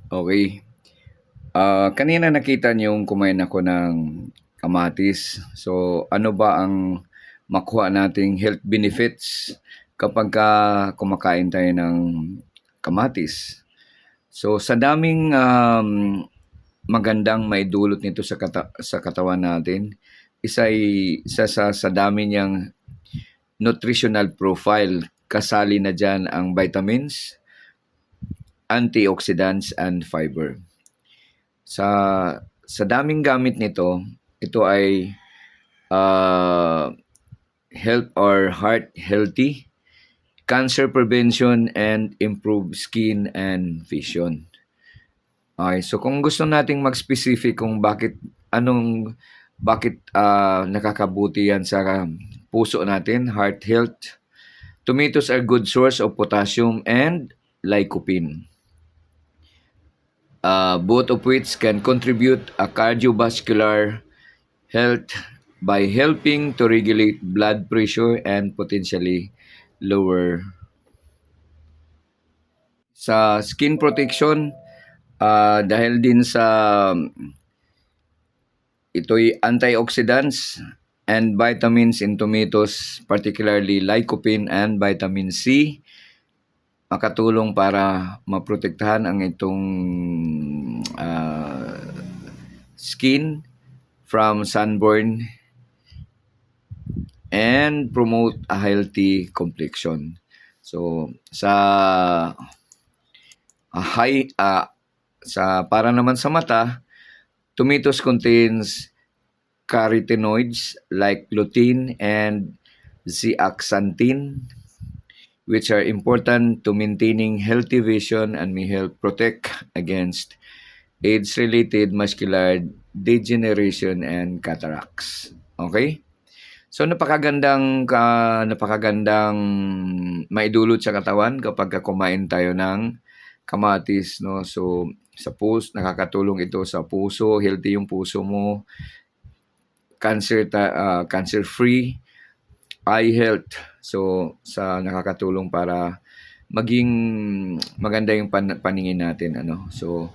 Okay. Kanina nakita niyong kumain ako ng kamatis. So, ano ba ang makuha nating health benefits kapagka kumakain tayo ng kamatis? So, sa daming, magandang maidulot nito sa katawan natin, isa sa dami niyang nutritional profile. Kasali na diyan ang vitamins, antioxidants, and fiber. Sa sa daming gamit nito, ito ay uh, health or heart healthy, cancer prevention, and improve skin and vision. Okay, so kung gusto nating mag-specific kung bakit nakakabuti yan sa puso natin, heart health, tomatoes are good source of potassium and lycopene. Both of which can contribute a cardiovascular health by helping to regulate blood pressure and potentially lower. Sa skin protection, dahil din sa ito'y antioxidants and vitamins in tomatoes, particularly lycopene and vitamin C, makatulong para maprotektahan ang itong skin from sunburn and promote a healthy complexion. So high para naman sa mata, tomatoes contains carotenoids like lutein and zeaxanthin, which are important to maintaining healthy vision and may help protect against age-related macular degeneration and cataracts. Okay? So napakagandang maidulot sa katawan kapag kumain tayo ng kamatis, no. So sa puso, nakakatulong ito sa puso, healthy yung puso mo, cancer free, eye health. So nakakatulong para maging maganda yung paningin natin, ano. So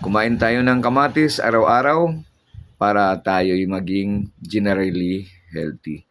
kumain tayo ng kamatis araw-araw para tayo'y maging generally healthy.